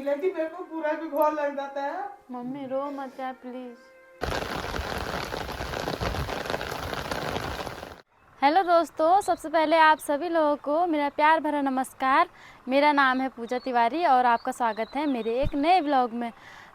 लेकिन मेरे को पूरा भी बहुत लग जाता है। मम्मी रो मत यार प्लीज। हेलो दोस्तों, सबसे पहले आप सभी लोगों को मेरा प्यार भरा नमस्कार। मेरा नाम है पूजा तिवारी और आपका स्वागत है मेरे एक नए ब्लॉग में।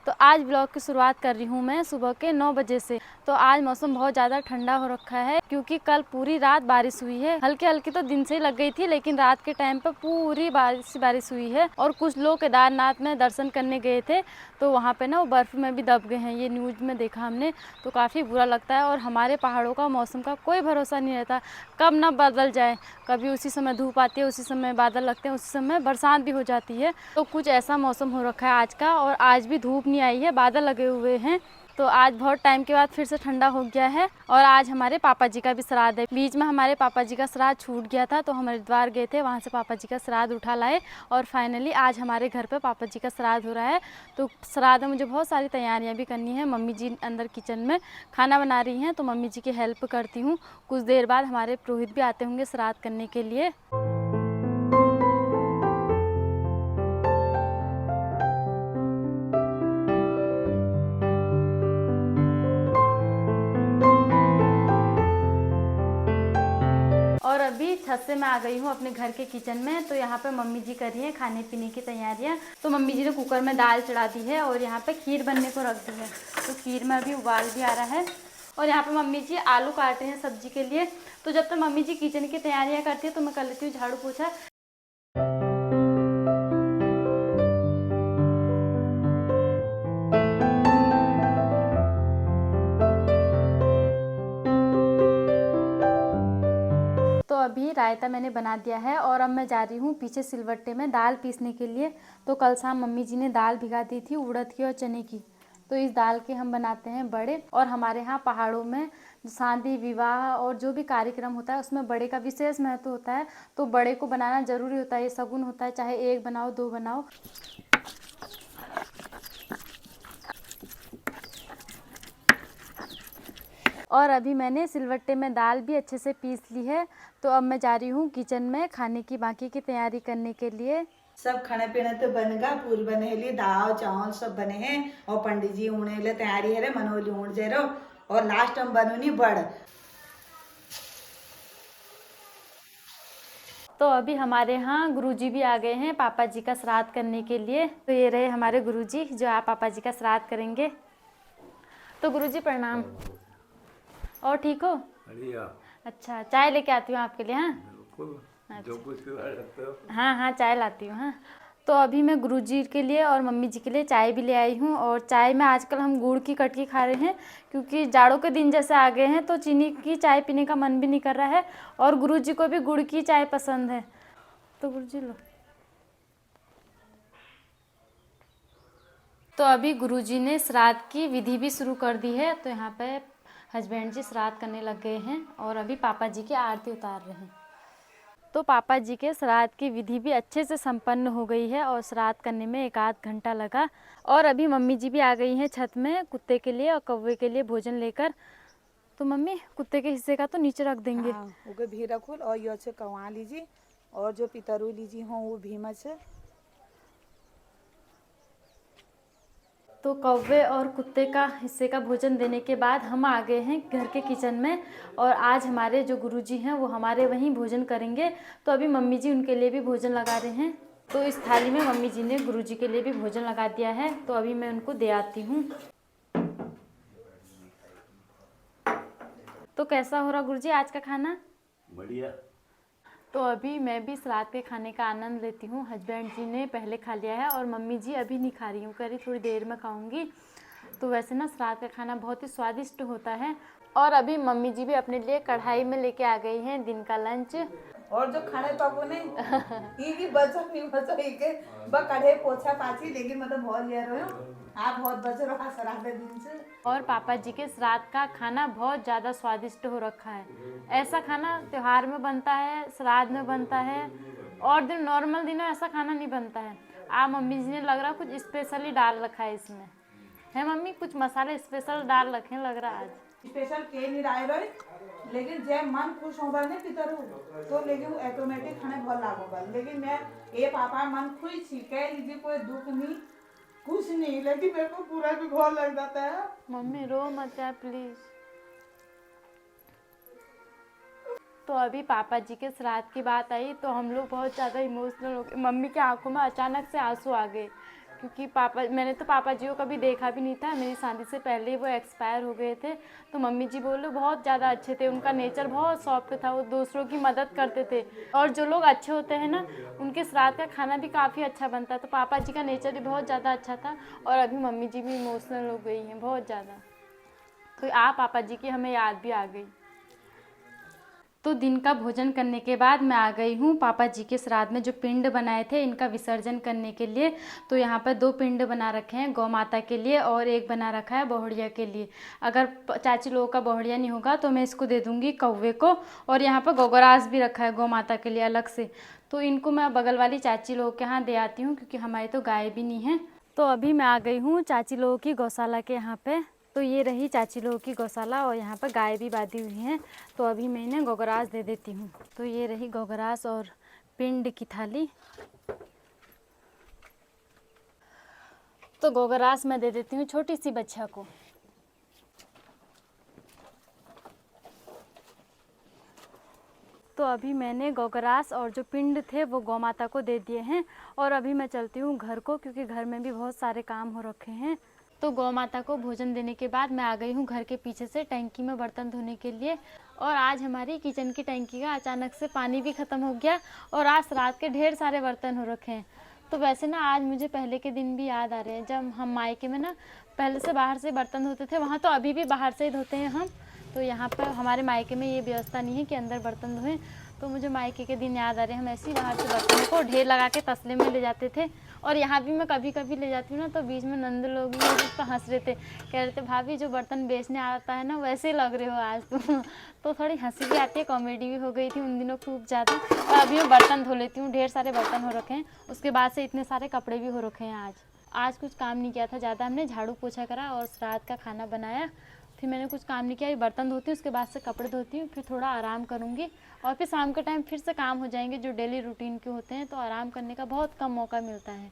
तो आज ब्लॉग की शुरुआत कर रही हूँ मैं सुबह के 9 बजे से। तो आज मौसम बहुत ज़्यादा ठंडा हो रखा है क्योंकि कल पूरी रात बारिश हुई है। हल्की हल्की तो दिन से ही लग गई थी, लेकिन रात के टाइम पर पूरी बारिश हुई है। और कुछ लोग केदारनाथ में दर्शन करने गए थे तो वहाँ पे ना वो बर्फ़ में भी दब गए हैं। ये न्यूज़ में देखा हमने, तो काफ़ी बुरा लगता है। और हमारे पहाड़ों का मौसम का कोई भरोसा नहीं रहता, कब ना बदल जाए। कभी उसी समय धूप आती है, उसी समय बादल लगते हैं, उसी समय बरसात भी हो जाती है। तो कुछ ऐसा मौसम हो रखा है आज का। और आज भी धूप नहीं आई है, बादल लगे हुए हैं। तो आज बहुत टाइम के बाद फिर से ठंडा हो गया है। और आज हमारे पापा जी का भी श्राद्ध है। बीच में हमारे पापा जी का श्राद्ध छूट गया था तो हम हरिद्वार गए थे, वहाँ से पापा जी का श्राद्ध उठा लाए और फाइनली आज हमारे घर पे पापा जी का श्राद्ध हो रहा है। तो श्राद्ध में मुझे बहुत सारी तैयारियां भी करनी है। मम्मी जी अंदर किचन में खाना बना रही हैं तो मम्मी जी की हेल्प करती हूँ। कुछ देर बाद हमारे पुरोहित भी आते होंगे श्राद्ध करने के लिए। और अभी छत से मैं आ गई हूँ अपने घर के किचन में। तो यहाँ पे मम्मी जी कर रही हैं खाने पीने की तैयारियाँ। तो मम्मी जी ने कुकर में दाल चढ़ा दी है और यहाँ पे खीर बनने को रख दी है। तो खीर में अभी उबाल भी आ रहा है। और यहाँ पे मम्मी जी आलू काट रहे हैं सब्जी के लिए। तो जब तक मम्मी जी किचन की तैयारियाँ करती है तो मैं कर लेती हूँ झाड़ू पोछा। तो अभी रायता मैंने बना दिया है और अब मैं जा रही हूँ पीछे सिलवट्टे में दाल पीसने के लिए। तो कल शाम मम्मी जी ने दाल भिगा दी थी उड़द की और चने की। तो इस दाल के हम बनाते हैं बड़े। और हमारे यहाँ पहाड़ों में शादी विवाह और जो भी कार्यक्रम होता है उसमें बड़े का विशेष महत्व होता है। तो बड़े को बनाना ज़रूरी होता है, ये शगुन होता है, चाहे एक बनाओ दो बनाओ। और अभी मैंने सिलवट्टे में दाल भी अच्छे से पीस ली है। तो अब मैं जा रही हूँ किचन में खाने की बाकी की तैयारी करने के लिए। सब खाना पीना तो बनेगा, पूरी बने है, दाल चावल सब बने हैं और पंडित जी उड़ने ले तैयारी है रे, मनोली उड़ जे रो। और लास्ट हम बनूनी बड़। तो अभी हमारे यहाँ गुरुजी भी आ गए हैं पापा जी का श्राद्ध करने के लिए। तो ये रहे हमारे गुरुजी जो आप पापा जी का श्राद्ध करेंगे। तो गुरुजी प्रणाम। और ठीक हो? बढ़िया। अच्छा, चाय लेके आती हूँ आपके लिए। हाँ बिल्कुल। अच्छा। जो कुछ खिला सकते हो। हाँ हाँ, चाय लाती हूँ। हाँ, तो अभी मैं गुरुजी के लिए और मम्मी जी के लिए चाय भी ले आई हूँ। और चाय में आजकल हम गुड़ की कटकी खा रहे हैं क्योंकि जाड़ों के दिन जैसे आ गए हैं तो चीनी की चाय पीने का मन भी नहीं कर रहा है। और गुरुजी को भी गुड़ की चाय पसंद है। तो गुरुजी लो। तो अभी गुरुजी ने श्राद्ध की विधि भी शुरू कर दी है। तो यहाँ पे हस्बैंड जी श्राद्ध करने लग गए हैं और अभी पापा जी की आरती उतार रहे हैं। तो पापा जी के श्राद्ध की विधि भी अच्छे से संपन्न हो गई है और श्राद्ध करने में 1 आध घंटा लगा। और अभी मम्मी जी भी आ गई हैं छत में कुत्ते के लिए और कौवे के लिए भोजन लेकर। तो मम्मी कुत्ते के हिस्से का तो नीचे रख देंगे। हाँ, उगे भी रखुल और यो छे कवा लीजिए और जो पितरू लीजिए हो वो भीमा छे। तो कौवे और कुत्ते का हिस्से का भोजन देने के बाद हम आ गए हैं घर के किचन में। और आज हमारे जो गुरुजी हैं वो हमारे वहीं भोजन करेंगे। तो अभी मम्मी जी उनके लिए भी भोजन लगा रहे हैं। तो इस थाली में मम्मी जी ने गुरुजी के लिए भी भोजन लगा दिया है। तो अभी मैं उनको दे आती हूँ। तो कैसा हो रहा गुरुजी आज का खाना? बढ़िया। तो अभी मैं भी श्राद्ध के खाने का आनंद लेती हूँ। हस्बैंड जी ने पहले खा लिया है और मम्मी जी अभी नहीं खा रही हूँ, कह रही थोड़ी देर में खाऊंगी। तो वैसे ना श्राद्ध का खाना बहुत ही स्वादिष्ट होता है। और अभी मम्मी जी भी अपने लिए कढ़ाई में लेके आ गई हैं दिन का लंच। और जो खाने पाको ने ये की बचा नहीं बचा के ब कढ़े पोछा पाची, लेकिन मतलब बहुत ले रहे हो आप, बहुत बच रहा है श्राद्ध दिन से। और पापा जी के श्राद्ध का खाना बहुत ज़्यादा स्वादिष्ट हो रखा है। ऐसा खाना त्योहार में बनता है, श्राद्ध में बनता है, और दिन नॉर्मल दिनों ऐसा खाना नहीं बनता है। आप मम्मी जी ने लग रहा कुछ स्पेशली डाल रखा है इसमें, है मम्मी? कुछ मसाले स्पेशल डाल रखे हैं लग रहा आज। स्पेशल के नहीं राय रहे, लेकिन जब मन खुश होगा ने पितरू तो लेकिन ऑटोमेटिक खाने बहुत लागोगा। लेकिन मैं ये पापा मन खुश छी, कह लीजिए कोई दुख नहीं कुछ नहीं, लेकिन मेरे को पूरा भी घोर लग जाता है। मम्मी रो मत यार प्लीज। तो अभी पापा जी के श्राद्ध की बात आई तो हम लोग बहुत ज़्यादा इमोशनल हो गए। मम्मी की आंखों में अचानक से आंसू आ गए, क्योंकि मैंने तो पापा जी को कभी देखा भी नहीं था। मेरी शादी से पहले ही वो एक्सपायर हो गए थे। तो मम्मी जी बोलो बहुत ज़्यादा अच्छे थे, उनका नेचर बहुत सॉफ्ट था, वो दूसरों की मदद करते थे। और जो लोग अच्छे होते हैं ना, उनके श्राद्ध का खाना भी काफ़ी अच्छा बनता है। तो पापा जी का नेचर भी बहुत ज़्यादा अच्छा था। और अभी मम्मी जी भी इमोशनल हो गई हैं बहुत ज़्यादा। तो पापा जी की हमें याद भी आ गई। तो दिन का भोजन करने के बाद मैं आ गई हूँ पापा जी के श्राद्ध में जो पिंड बनाए थे इनका विसर्जन करने के लिए। तो यहाँ पर 2 पिंड बना रखे हैं, गौ माता के लिए और एक बना रखा है बहुड़िया के लिए। अगर चाची लोगों का बहुड़िया नहीं होगा तो मैं इसको दे दूँगी कौवे को। और यहाँ पर गोगरास भी रखा है गौ माता के लिए अलग से। तो इनको मैं बगल वाली चाची लोगों के यहाँ दे आती हूँ, क्योंकि हमारी तो गाय भी नहीं है। तो अभी मैं आ गई हूँ चाची लोगों की गौशाला के यहाँ पे। तो ये रही चाची लोगों की गौशाला और यहाँ पर गाय भी बांधी हुई हैं। तो अभी मैं इन्हें गोगरास दे देती हूँ। तो ये रही गोगरास और पिंड की थाली। तो गोगरास मैं दे देती हूँ छोटी सी बच्चा को। तो अभी मैंने गोगरास और जो पिंड थे वो गौ माता को दे दिए हैं। और अभी मैं चलती हूँ घर को, क्योंकि घर में भी बहुत सारे काम हो रखे हैं। तो गौ माता को भोजन देने के बाद मैं आ गई हूँ घर के पीछे से टंकी में बर्तन धोने के लिए। और आज हमारी किचन की टंकी का अचानक से पानी भी ख़त्म हो गया और आज रात के ढेर सारे बर्तन हो रखे हैं। तो वैसे ना आज मुझे पहले के दिन भी याद आ रहे हैं, जब हम मायके में ना पहले से बाहर से बर्तन धोते थे। वहाँ तो अभी भी बाहर से ही धोते हैं हम। तो यहाँ पर हमारे मायके में ये व्यवस्था नहीं है कि अंदर बर्तन धोएं। तो मुझे मायके के दिन याद आ रहे हैं, हम ऐसे ही बाहर से बर्तनों को ढेर लगा के तसले में ले जाते थे। और यहाँ भी मैं कभी कभी ले जाती हूँ ना, तो बीच में नंद लोग भी तो हंस रहे थे, कह रहे थे भाभी जो बर्तन बेचने आता है ना वैसे ही लग रहे हो आज तुम। तो थोड़ी हंसी भी आती है, कॉमेडी भी हो गई थी उन दिनों खूब ज़्यादा। और अभी मैं बर्तन धो लेती हूँ, ढेर सारे बर्तन हो रखे हैं। उसके बाद से इतने सारे कपड़े भी हो रखे हैं। आज कुछ काम नहीं किया था ज़्यादा, हमने झाड़ू पोछा करा और श्राद्ध का खाना बनाया। फिर मैंने कुछ काम नहीं किया, ये बर्तन धोती हूँ, उसके बाद से कपड़े धोती हूँ, फिर थोड़ा आराम करूँगी। और फिर शाम के टाइम फिर से काम हो जाएंगे जो डेली रूटीन के होते हैं। तो आराम करने का बहुत कम मौका मिलता है।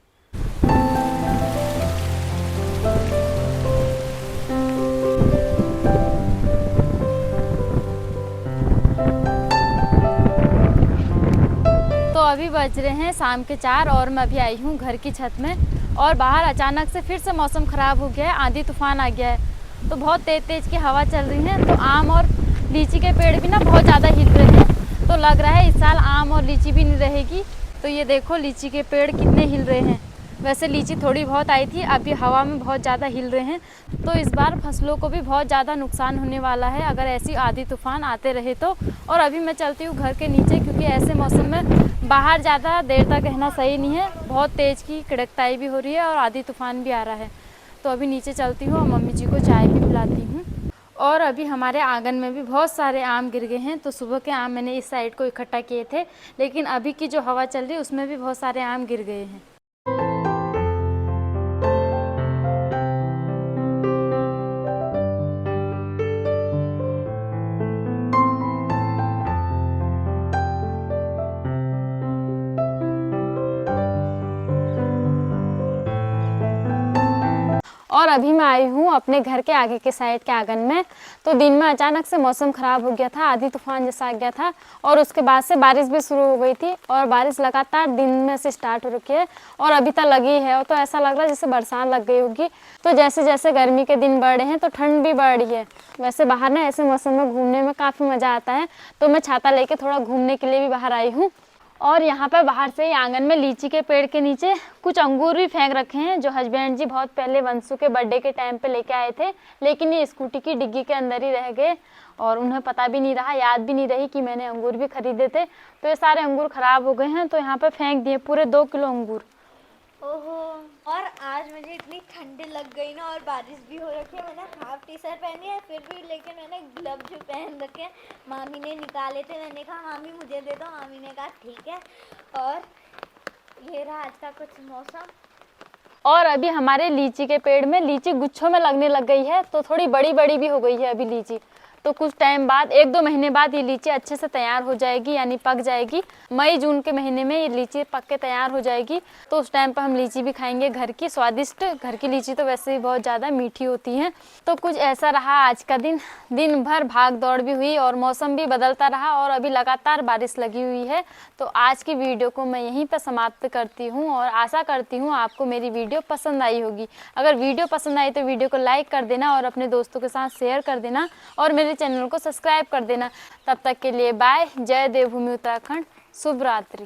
तो अभी बज रहे हैं शाम के 4 और मैं अभी आई हूँ घर की छत में। और बाहर अचानक से फिर से मौसम ख़राब हो गया है, आंधी तूफान आ गया है। तो बहुत तेज़ की हवा चल रही है। तो आम और लीची के पेड़ भी ना बहुत ज़्यादा हिल रहे हैं। तो लग रहा है इस साल आम और लीची भी नहीं रहेगी। तो ये देखो लीची के पेड़ कितने हिल रहे हैं। वैसे लीची थोड़ी बहुत आई थी, अभी हवा में बहुत ज़्यादा हिल रहे हैं। तो इस बार फसलों को भी बहुत ज़्यादा नुकसान होने वाला है अगर ऐसी आंधी तूफान आते रहे तो। और अभी मैं चलती हूँ घर के नीचे, क्योंकि ऐसे मौसम में बाहर ज़्यादा देर तक रहना सही नहीं है। बहुत तेज़ की कड़कताई भी हो रही है और आंधी तूफान भी आ रहा है। तो अभी नीचे चलती हूँ और मम्मी जी को चाय भी पिलाती हूँ। और अभी हमारे आंगन में भी बहुत सारे आम गिर गए हैं। तो सुबह के आम मैंने इस साइड को इकट्ठा किए थे, लेकिन अभी की जो हवा चल रही है उसमें भी बहुत सारे आम गिर गए हैं। और अभी मैं आई हूँ अपने घर के आगे के साइड के आंगन में। तो दिन में अचानक से मौसम ख़राब हो गया था, आंधी तूफान जैसा आ गया था। और उसके बाद से बारिश भी शुरू हो गई थी और बारिश लगातार दिन में से स्टार्ट हो रखी है और अभी तक लगी है। और तो ऐसा लग रहा है जैसे बरसात लग गई होगी। तो जैसे जैसे गर्मी के दिन बढ़ रहे हैं तो ठंड भी बढ़ रही है। वैसे बाहर ना ऐसे मौसम में घूमने में काफ़ी मज़ा आता है। तो मैं छाता लेके थोड़ा घूमने के लिए भी बाहर आई हूँ। और यहाँ पर बाहर से ही आंगन में लीची के पेड़ के नीचे कुछ अंगूर भी फेंक रखे हैं, जो हस्बैंड जी बहुत पहले वंशु के बर्थडे के टाइम पे लेके आए थे। लेकिन ये स्कूटी की डिग्गी के अंदर ही रह गए और उन्हें पता भी नहीं रहा, याद भी नहीं रही कि मैंने अंगूर भी खरीदे थे। तो ये सारे अंगूर ख़राब हो गए हैं, तो यहाँ पर फेंक दिए पूरे 2 किलो अंगूर। ओहो। और आज मुझे इतनी ठंडी लग गई ना और बारिश भी हो रखी है। मैंने हाफ टी शर्ट पहनी है फिर भी, लेकिन मैंने ग्लव्स भी पहन रखे हैं। मामी ने निकाले थे, मैंने कहा मामी मुझे दे दो, मामी ने कहा ठीक है। और ये रहा आज का कुछ मौसम। और अभी हमारे लीची के पेड़ में लीची गुच्छों में लगने लग गई है, तो थोड़ी बड़ी बड़ी भी हो गई है अभी लीची। तो कुछ टाइम बाद 1-2 महीने बाद ये लीची अच्छे से तैयार हो जाएगी, यानी पक जाएगी। मई जून के महीने में ये लीची पक के तैयार हो जाएगी। तो उस टाइम पर हम लीची भी खाएंगे घर की स्वादिष्ट। घर की लीची तो वैसे ही बहुत ज़्यादा मीठी होती हैं। तो कुछ ऐसा रहा आज का दिन। दिन भर भाग दौड़ भी हुई और मौसम भी बदलता रहा और अभी लगातार बारिश लगी हुई है। तो आज की वीडियो को मैं यहीं पर समाप्त करती हूँ और आशा करती हूँ आपको मेरी वीडियो पसंद आई होगी। अगर वीडियो पसंद आई तो वीडियो को लाइक कर देना और अपने दोस्तों के साथ शेयर कर देना और मेरे चैनल को सब्सक्राइब कर देना। तब तक के लिए बाय। जय देवभूमि उत्तराखंड। शुभ रात्रि।